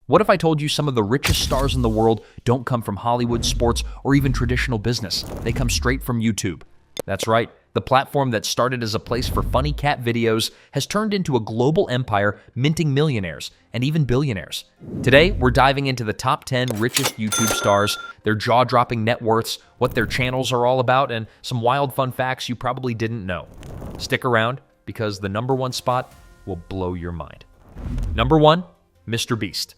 What if I told you some of the richest stars in the world don't come from Hollywood, sports, or even traditional business? They come straight from YouTube. That's right. The platform that started as a place for funny cat videos has turned into a global empire, minting millionaires and even billionaires. Today, we're diving into the top 10 richest YouTube stars, their jaw-dropping net worths, what their channels are all about, and some wild fun facts you probably didn't know. Stick around, because the number one spot will blow your mind. Number 1, MrBeast.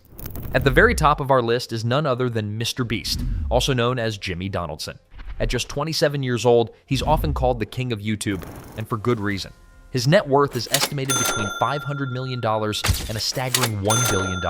At the very top of our list is none other than MrBeast, also known as Jimmy Donaldson. At just 27 years old, he's often called the king of YouTube, and for good reason. His net worth is estimated between $500 million and a staggering $1 billion,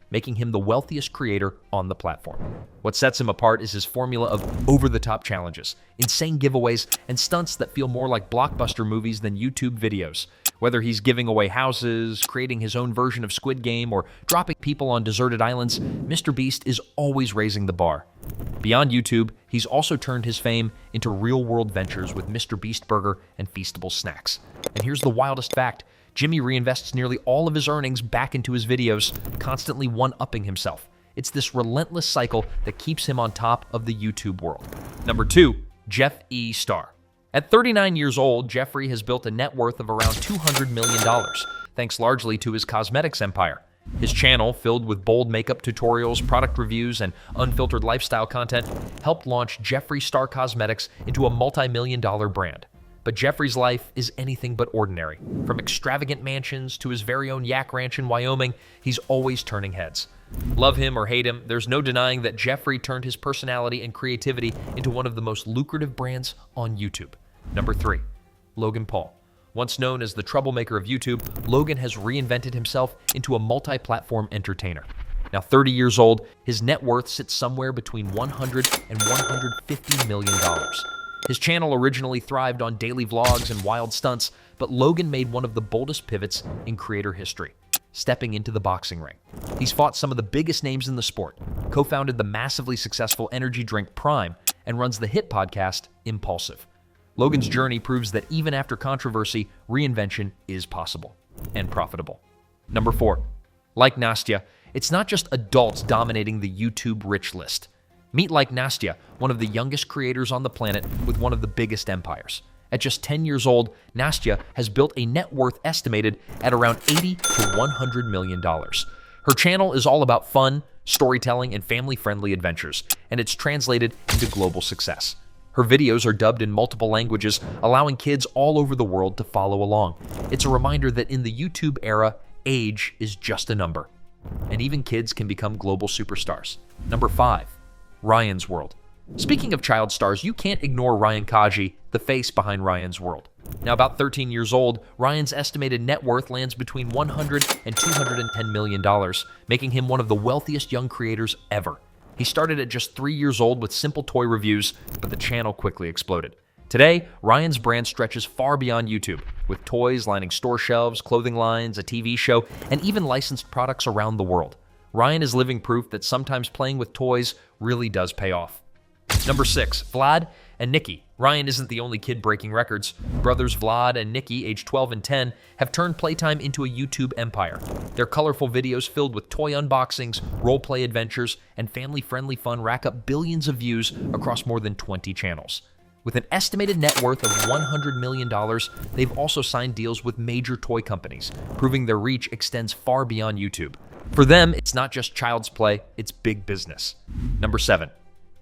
making him the wealthiest creator on the platform. What sets him apart is his formula of over-the-top challenges, insane giveaways, and stunts that feel more like blockbuster movies than YouTube videos. Whether he's giving away houses, creating his own version of Squid Game, or dropping people on deserted islands, MrBeast is always raising the bar. Beyond YouTube, he's also turned his fame into real-world ventures with MrBeast Burger and Feastable Snacks. And here's the wildest fact. Jimmy reinvests nearly all of his earnings back into his videos, constantly one-upping himself. It's this relentless cycle that keeps him on top of the YouTube world. Number 2, Jeffree Star. At 39 years old, Jeffree has built a net worth of around $200 million, thanks largely to his cosmetics empire. His channel, filled with bold makeup tutorials, product reviews, and unfiltered lifestyle content, helped launch Jeffree Star Cosmetics into a multi-million-dollar brand. But Jeffree's life is anything but ordinary. From extravagant mansions to his very own yak ranch in Wyoming, he's always turning heads. Love him or hate him, there's no denying that Jeffree turned his personality and creativity into one of the most lucrative brands on YouTube. Number 3, Logan Paul. Once known as the troublemaker of YouTube, Logan has reinvented himself into a multi-platform entertainer. Now 30 years old, his net worth sits somewhere between $100 and $150 million. His channel originally thrived on daily vlogs and wild stunts, but Logan made one of the boldest pivots in creator history, stepping into the boxing ring. He's fought some of the biggest names in the sport, co-founded the massively successful energy drink Prime, and runs the hit podcast Impulsive. Logan's journey proves that even after controversy, reinvention is possible and profitable. Number 4, like Nastya, it's not just adults dominating the YouTube rich list. Meet like Nastya, one of the youngest creators on the planet with one of the biggest empires. At just 10 years old, Nastya has built a net worth estimated at around $80 to $100 million. Her channel is all about fun, storytelling, and family-friendly adventures, and it's translated into global success. Her videos are dubbed in multiple languages, allowing kids all over the world to follow along. It's a reminder that in the YouTube era, age is just a number, and even kids can become global superstars. Number 5, Ryan's World. Speaking of child stars, you can't ignore Ryan Kaji, the face behind Ryan's World. Now, about 13 years old, Ryan's estimated net worth lands between $100 and $210 million, making him one of the wealthiest young creators ever. He started at just 3 years old with simple toy reviews, but the channel quickly exploded. Today, Ryan's brand stretches far beyond YouTube, with toys lining store shelves, clothing lines, a TV show, and even licensed products around the world. Ryan is living proof that sometimes playing with toys really does pay off. Number 6, Vlad and Nikki. Ryan isn't the only kid breaking records. Brothers Vlad and Nikki, aged 12 and 10, have turned playtime into a YouTube empire. Their colorful videos filled with toy unboxings, role-play adventures, and family-friendly fun rack up billions of views across more than 20 channels. With an estimated net worth of $100 million, they've also signed deals with major toy companies, proving their reach extends far beyond YouTube. For them, it's not just child's play, it's big business. Number 7.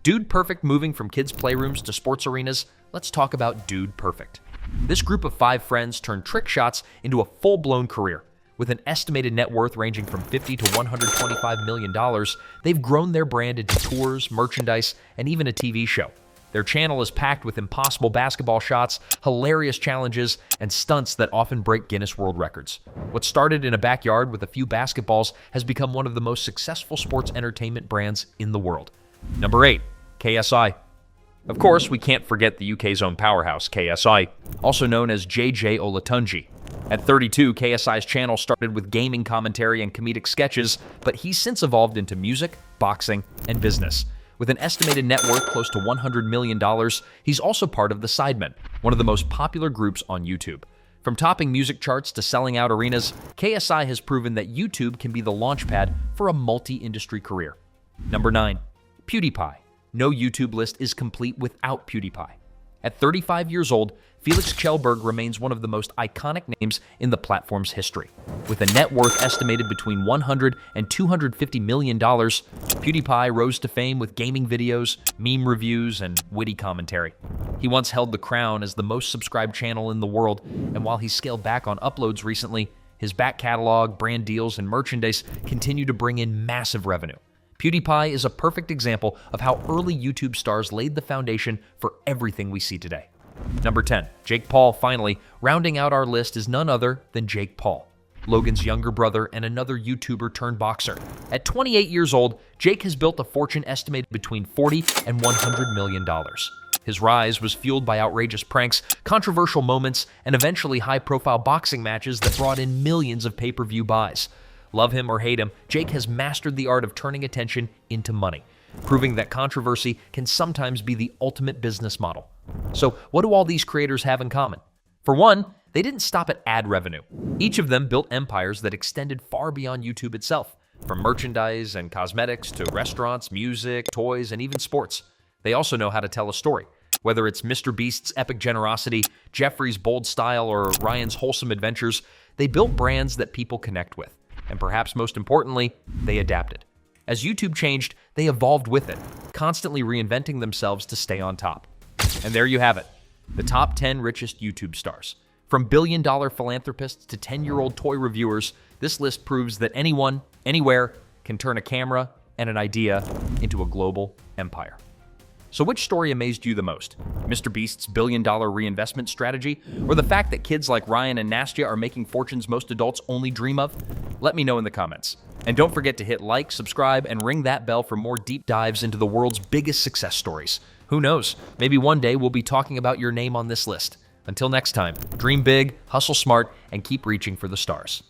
Dude Perfect. Moving from kids' playrooms to sports arenas, let's talk about Dude Perfect. This group of 5 friends turned trick shots into a full-blown career. With an estimated net worth ranging from $50 to $125 million, they've grown their brand into tours, merchandise, and even a TV show. Their channel is packed with impossible basketball shots, hilarious challenges, and stunts that often break Guinness World Records. What started in a backyard with a few basketballs has become one of the most successful sports entertainment brands in the world. Number 8, KSI. Of course, we can't forget the UK's own powerhouse, KSI, also known as JJ Olatunji. At 32, KSI's channel started with gaming commentary and comedic sketches, but he's since evolved into music, boxing, and business. With an estimated net worth close to $100 million, he's also part of the Sidemen, one of the most popular groups on YouTube. From topping music charts to selling out arenas, KSI has proven that YouTube can be the launchpad for a multi-industry career. Number 9. PewDiePie. No YouTube list is complete without PewDiePie. At 35 years old, Felix Kjellberg remains one of the most iconic names in the platform's history. With a net worth estimated between $100 and $250 million, PewDiePie rose to fame with gaming videos, meme reviews, and witty commentary. He once held the crown as the most subscribed channel in the world, and while he scaled back on uploads recently, his back catalog, brand deals, and merchandise continue to bring in massive revenue. PewDiePie is a perfect example of how early YouTube stars laid the foundation for everything we see today. Number 10. Jake Paul. Finally, rounding out our list is none other than Jake Paul, Logan's younger brother and another YouTuber turned boxer. At 28 years old, Jake has built a fortune estimated between $40 and $100 million. His rise was fueled by outrageous pranks, controversial moments, and eventually high-profile boxing matches that brought in millions of pay-per-view buys. Love him or hate him, Jake has mastered the art of turning attention into money, proving that controversy can sometimes be the ultimate business model. So, what do all these creators have in common? For one, they didn't stop at ad revenue. Each of them built empires that extended far beyond YouTube itself, from merchandise and cosmetics to restaurants, music, toys, and even sports. They also know how to tell a story. Whether it's MrBeast's epic generosity, Jeffree's bold style, or Ryan's wholesome adventures, they built brands that people connect with. And perhaps most importantly, they adapted. As YouTube changed, they evolved with it, constantly reinventing themselves to stay on top. And there you have it, the top 10 richest YouTube stars. From billion-dollar philanthropists to 10-year-old toy reviewers, this list proves that anyone, anywhere, can turn a camera and an idea into a global empire. So which story amazed you the most? MrBeast's billion-dollar reinvestment strategy, or the fact that kids like Ryan and Nastya are making fortunes most adults only dream of? Let me know in the comments. And don't forget to hit like, subscribe, and ring that bell for more deep dives into the world's biggest success stories. Who knows? Maybe one day we'll be talking about your name on this list. Until next time, dream big, hustle smart, and keep reaching for the stars.